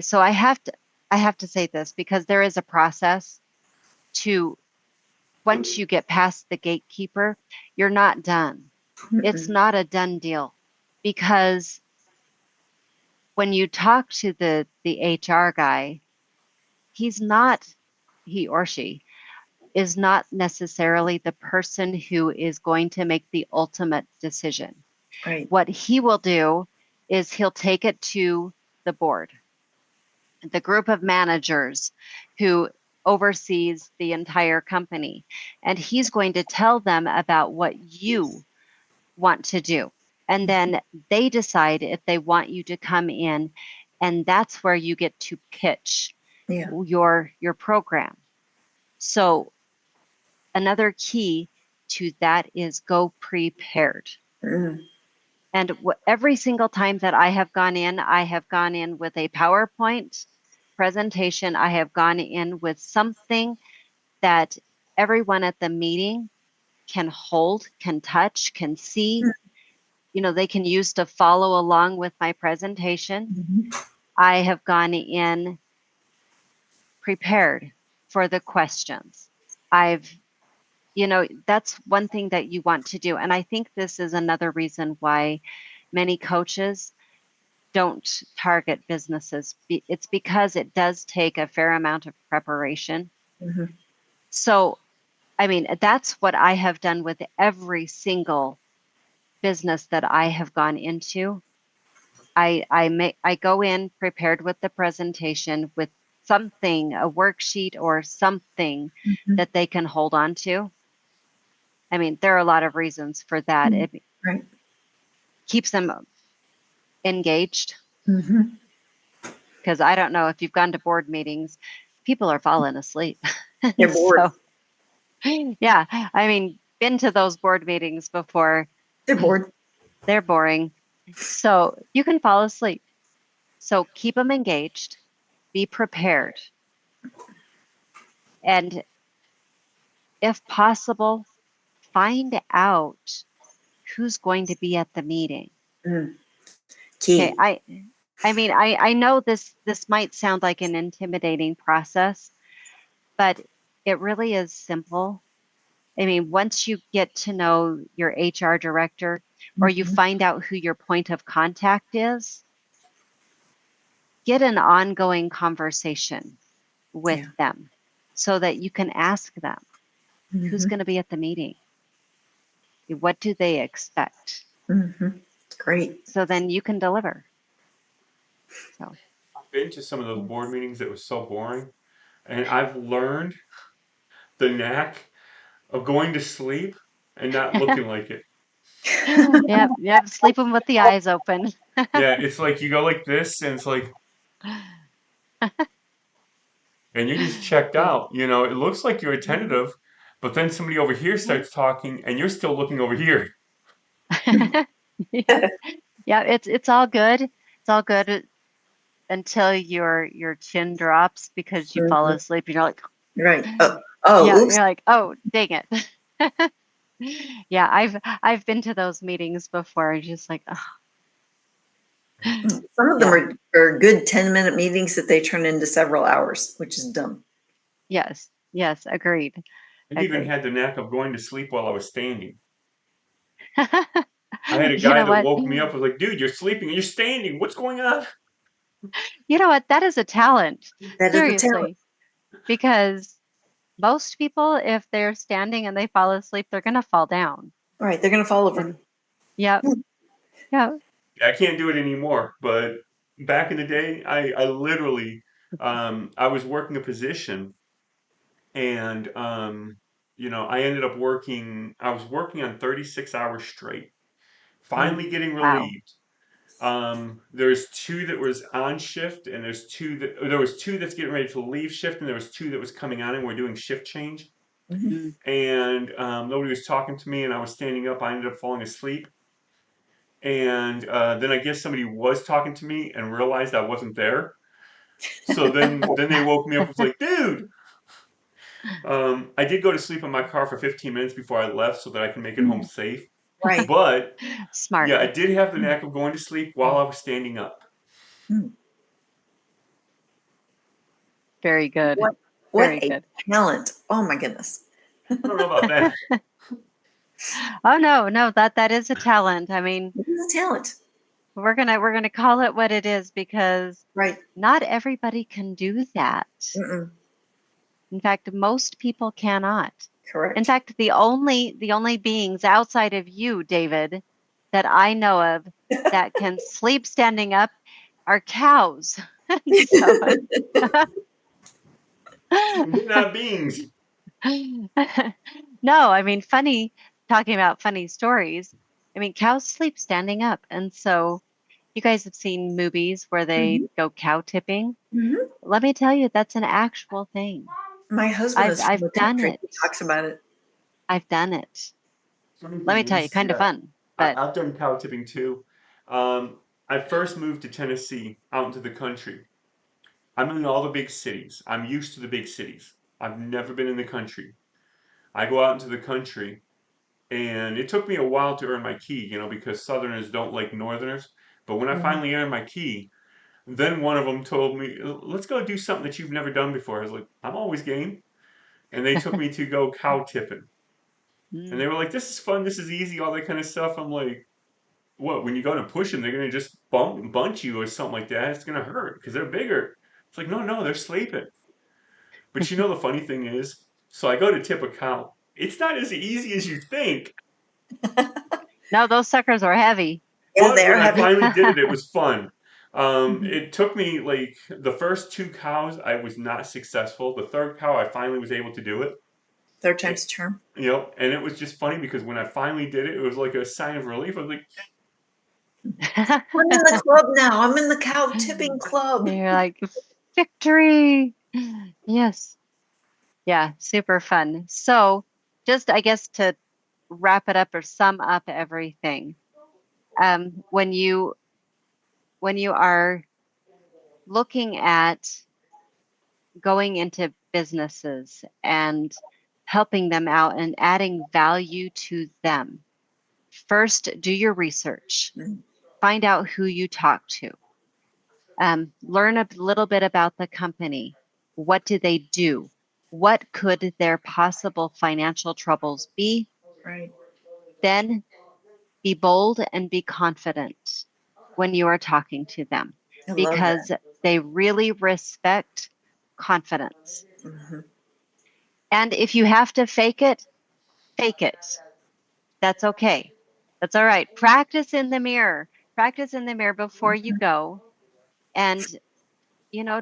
so I have to say this, because there is a process to, once you get past the gatekeeper, you're not done. It's not a done deal, because when you talk to the HR guy, he or she is not necessarily the person who is going to make the ultimate decision. Right. What he will do is he'll take it to the board, the group of managers who oversees the entire company, and he's going to tell them about what you want to do. And then they decide if they want you to come in, and that's where you get to pitch your program. So another key to that is go prepared. And every single time that I have gone in with a PowerPoint presentation. I have gone in with something that everyone at the meeting can hold, can touch, can see. they can use to follow along with my presentation. Mhm. I have gone in prepared for the questions. That's one thing that you want to do. And I think this is another reason why many coaches don't target businesses. It's because it does take a fair amount of preparation. Mhm. So, I mean, that's what I have done with every single business that I have gone into. I go in prepared with the presentation with something, a worksheet or something Mhm. that they can hold on to. I mean, there are a lot of reasons for that. It Right. keeps them engaged, Mhm. because I don't know if you've gone to board meetings, people are falling asleep. They're bored. So, yeah, I mean, been to those board meetings before. They're bored. They're boring. So you can fall asleep. So keep them engaged, be prepared, and if possible, find out who's going to be at the meeting. Mm. Okay, Key. I mean, I know this might sound like an intimidating process, but it really is simple. I mean, once you get to know your HR director or you Mhm. find out who your point of contact is, get an ongoing conversation with Yeah. them so that you can ask them who's Mhm. going to be at the meeting. What do they expect? Mhm. Great. So then you can deliver. So, I've been to some of those board meetings that was so boring, and I've learned the knack of going to sleep and not looking like it. yep, sleeping with the eyes open. Yeah, it's like you go like this, and it's like, and you're just checked out. It looks like you're attentive, but then somebody over here starts talking, and you're still looking over here. Yeah, it's all good. It's all good until your chin drops because you fall Mhm. asleep and you're like, Right. Oh, oh, yeah, oops. you're like, oh, dang it. Yeah, I've been to those meetings before and just like, oh, Some of them yeah, are good 10-minute meetings that they turn into several hours, which is dumb. yes, agreed, I even agreed. had the knack of going to sleep while I was standing. I had a You guy know that what? woke me up, was like, dude, you're sleeping and you're standing. What's going on? You know what? That is a talent. That is a talent. Seriously, because most people, if they're standing and they fall asleep, they're gonna fall down. All right, they're going to fall over. And yep, yeah. I can't do it anymore, but back in the day, I literally, I was working a position, and I ended up I was working on 36 hours straight, Mm. finally getting Wow. relieved. There's two that was on shift, and there was two that's getting ready to leave shift, and there was two that was coming on, and we're doing shift change. Mhm. Mm. And nobody was talking to me, and I was standing up. I ended up falling asleep, and then I guess somebody was talking to me and realized I wasn't there. So then they woke me up. Was like, dude. I did go to sleep in my car for 15 minutes before I left so that I can make it home Mm. safe. Right. But Smart. yeah, I did have the knack of going to sleep while I was standing up. Mm. Very good. What Very a good. talent. Oh my goodness. I don't know about that. Oh no, that is a talent. I mean, It is a talent. we're gonna call it what it is because Right. not everybody can do that. Mm-mm. In fact, most people cannot. In Correct. fact, the only beings outside of you, David, that I know of that can sleep standing up are cows. So They're not beings. no, I mean talking about funny stories. I mean, cows sleep standing up. And so you guys have seen movies where they Mhm. go cow tipping. Mhm. Let me tell you, that's an actual thing. My husband I've is from I've the done country. it. He talks about it. I've done it. Funny Let me thing tell you, is, kind of yeah, fun. But I've done cow tipping too. I first moved to Tennessee, out into the country. I'm in all the big cities. I'm used to the big cities. I've never been in the country. I go out into the country, and it took me a while to earn my key, because Southerners don't like Northerners. But when I finally earned my key, then one of them told me, "Let's go do something that you've never done before." I was like, "I'm always game," and they took me to go cow tipping, and Mm. they were like, "This is fun, this is easy, all that kind of stuff." I'm like, "What? When you go to push them, they're gonna just bunch you or something like that. It's gonna hurt because they're bigger." It's like, no, no, they're sleeping. But the funny thing is, so I go to tip a cow. It's not as easy as you think. No, those suckers are heavy. Yeah, But they're when I heavy. finally did it, it was fun. Mhm. It took me like the first two cows, I was not successful. The third cow, I finally was able to do it. Third it time's a charm. and it was just funny because when I finally did it, it was like a sign of relief. I was like, I'm in the club now. I'm in the cow tipping club. You're like, victory. Yes. Yeah, super fun. So, just I guess to wrap it up or sum up everything, um, when you when you are looking at going into businesses and helping them out and adding value to them, first do your research. Mm. Find out who you talk to. Learn a little bit about the company. What do they do? What could their possible financial troubles be? Right. Then be bold and be confident when you are talking to them I love because that. they really respect confidence. Hmm. And if you have to fake it, fake it. That's okay. That's all right. Practice in the mirror. Practice in the mirror before you go and,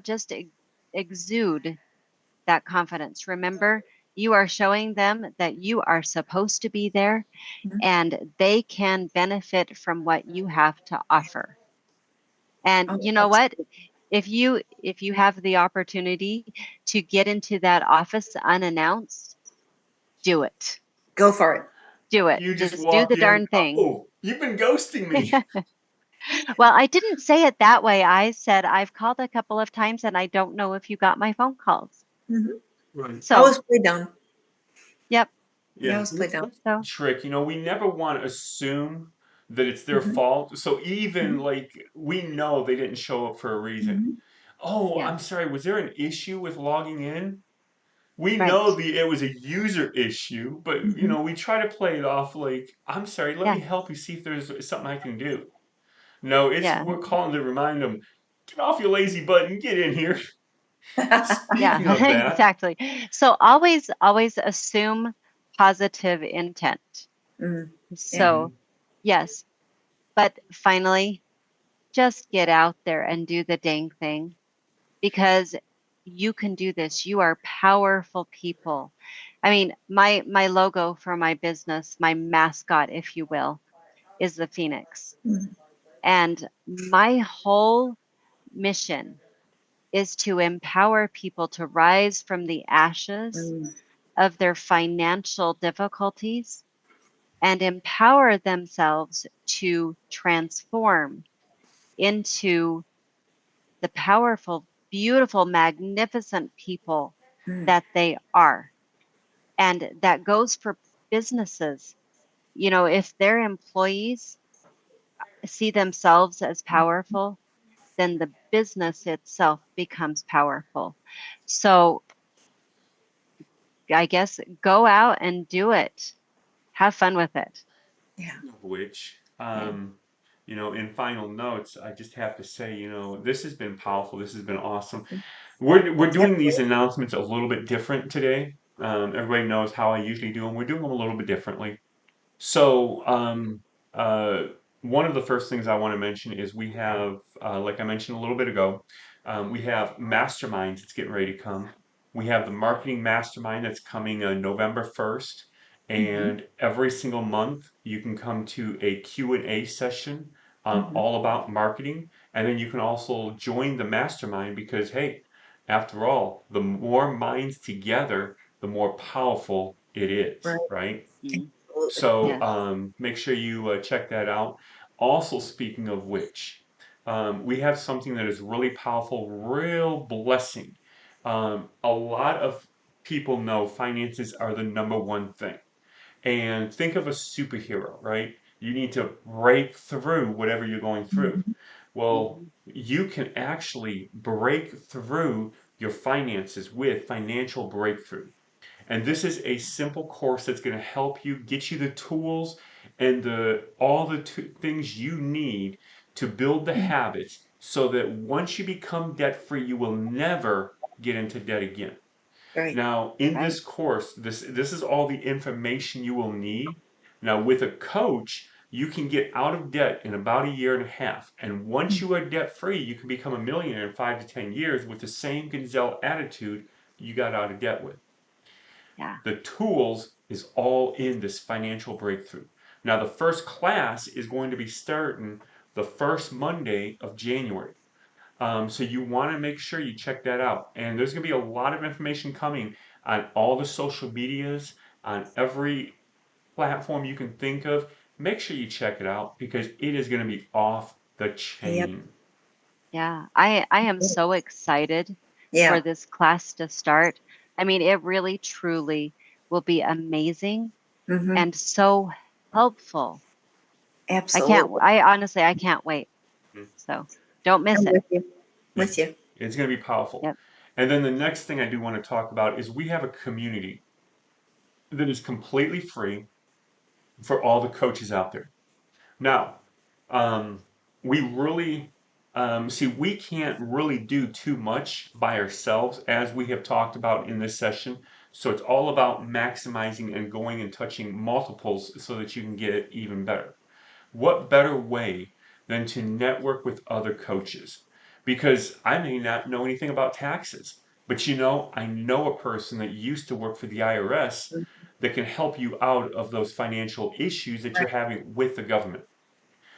just exude that confidence. Remember, you are showing them that you are supposed to be there and they can benefit from what you have to offer. And Oh, you know what? If you have the opportunity to get into that office unannounced, do it. go for it. Do it. you just Just do walk the in. darn thing. Oh, you've been ghosting me. Well, I didn't say it that way. I said I've called a couple of times and I don't know if you got my phone calls. Hmm. Right. I So, always play down. yep. Yeah, I Yeah, always play down. that's So, the trick. We never want to assume that it's their Hmm. fault. So even Hmm. like we know they didn't show up for a reason. Hmm. Oh, yeah, I'm sorry. Was there an issue with logging in? We know right. it was a user issue, but Hmm. we try to play it off like, I'm sorry, let me Yeah, help you see if there's something I can do. No, yeah, we're calling to remind them, get off your lazy butt and get in here. Speaking yeah, of that, exactly. So always assume positive intent. Mm. Yeah. So, mhm, yes, but finally, just get out there and do the dang thing because you can do this. You are powerful people. I mean, my logo for my business, my mascot, if you will, is the phoenix. Mm. And my whole mission is to empower people to rise from the ashes Mm. of their financial difficulties and empower themselves to transform into the powerful, beautiful, magnificent people Mm. that they are. And that goes for businesses. If their employees see themselves as powerful, then the business itself becomes powerful. So I guess go out and do it. Have fun with it. Yeah. of which, Yeah. in final notes, I just have to say, this has been powerful. This has been awesome. We're doing these Definitely. announcements a little bit different today. Everybody knows how I usually do them. We're doing them a little bit differently. So, uh, one of the first things I want to mention is we have, like I mentioned a little bit ago, we have masterminds that's getting ready to come. We have the marketing mastermind that's coming November 1st. Hmm. And every single month, you can come to a Q&A session Hmm. all about marketing. And then you can also join the mastermind because, hey, after all, the more minds together, the more powerful it is, Right. right? Mm. Absolutely. So Yes. make sure you check that out. Also, speaking of which, we have something that is really powerful, real blessing. A lot of people know finances are the number one thing. and think of a superhero, right? You need to break through whatever you're going through. Mhm. Well, Mhm. you can actually break through your finances with financial breakthrough. And this is a simple course that's going to help you get you the tools and all the things you need to build the habits so that once you become debt free, you will never get into debt again. Right. Now, in Right. this course, this is all the information you will need. Now, with a coach, you can get out of debt in about a year and a half. And once you are debt free, you can become a millionaire in 5 to 10 years with the same Gonzale attitude you got out of debt with. Yeah. The tools is all in this financial breakthrough. Now, the first class is going to be starting the first Monday of January. So you want to make sure you check that out. And there's going to be a lot of information coming on all the social medias, on every platform you can think of. Make sure you check it out because it is going to be off the Yep. chain. Yeah. I am so excited for Yeah. this class to start. I mean, it really truly will be amazing Hmm. and so helpful. Absolutely. I honestly, I can't wait. Mm. So don't miss I'm it. with you. Yeah, With you. it's going to be powerful. Yep. And then the next thing I do want to talk about is we have a community that is completely free for all the coaches out there. Now, um, we really see we can't really do too much by ourselves, as we have talked about in this session. So it's all about maximizing and going and touching multiples so that you can get it even better. What better way than to network with other coaches? Because I may not know anything about taxes, but I know a person that used to work for the IRS that can help you out of those financial issues that you're Right. having with the government.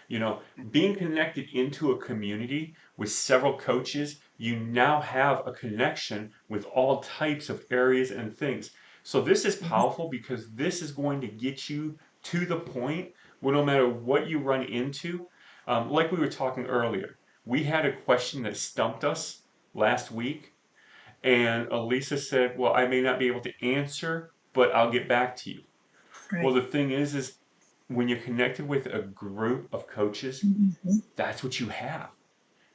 You know, being connected into a community with several coaches, you now have a connection with all types of areas and things. So this is powerful because this is going to get you to the point where no matter what you run into, like we were talking earlier, we had a question that stumped us last week, and Alisa said, "Well, I may not be able to answer, but I'll get back to you." Well, Right. the thing is when you're connected with a group of coaches, Mhm. that's what you have.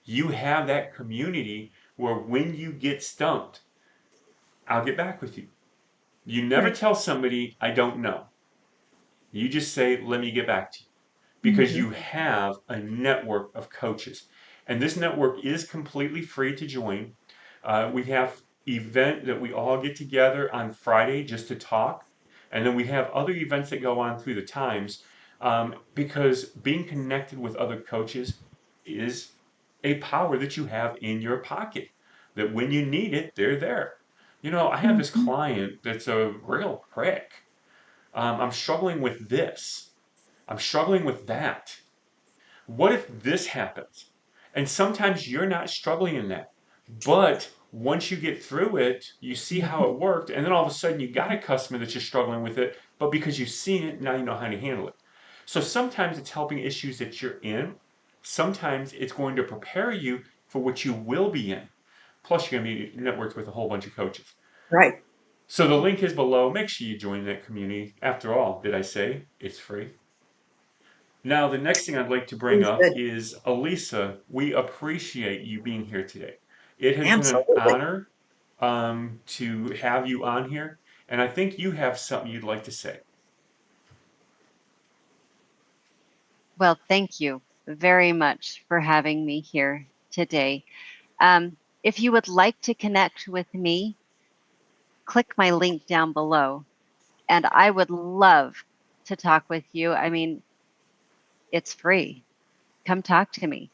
You have that community where when you get stumped, I'll get back with you. You never Right. tell somebody, I don't know. You just say, let me get back to you because Hmm. you have a network of coaches. And this network is completely free to join. We have event that we all get together on Friday just to talk. And then we have other events that go on through the times because being connected with other coaches is a power that you have in your pocket. That when you need it, they're there. I have this Hmm. client that's a real prick. I'm struggling with this. I'm struggling with that. What if this happens? And sometimes you're not struggling in that. But once you get through it, you see how it worked. And then all of a sudden, you got a customer that you're struggling with it. But because you've seen it, now you know how to handle it. So sometimes it's helping issues that you're in. Sometimes it's going to prepare you for what you will be in. Plus, you're going to be networked with a whole bunch of coaches. Right. So the link is below. Make sure you join that community. After all, did I say it's free? Now, the next thing I'd like to bring Sounds up good. is Alisa. We appreciate you being here today. It has been an Absolutely. honor to have you on here, and I think you have something you'd like to say. Well, thank you very much for having me here today. If you would like to connect with me, click my link down below, and I would love to talk with you. I mean, it's free. Come talk to me.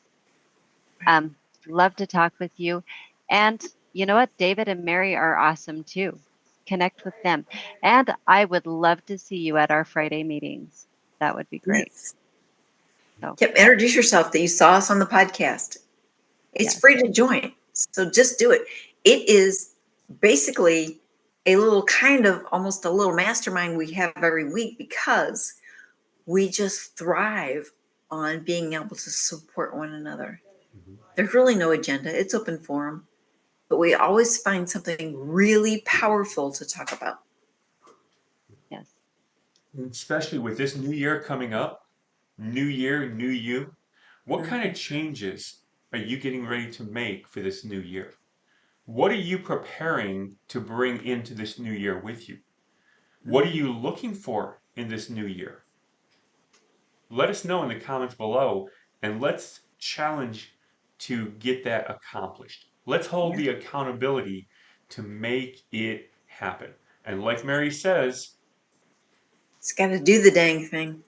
Right. Um, love to talk with you. And you know what? David and Mary are awesome too. Connect with them. And I would love to see you at our Friday meetings. That would be great. Yes. So, Yep. Introduce yourself that you saw us on the podcast. It's yes. free to join. So just do it. It is basically a little kind of almost a little mastermind we have every week because we just thrive on being able to support one another. Mhm. There's really no agenda, it's open forum, but we always find something really powerful to talk about. Yes. especially with this new year coming up, new year, new you. What kind Mhm. of changes are you getting ready to make for this new year? What are you preparing to bring into this new year with you? What are Mhm. you looking for in this new year? Let us know in the comments below and let's challenge to get that accomplished. Let's hold Yeah. the accountability to make it happen. And like Mary says, It's got to do the dang thing.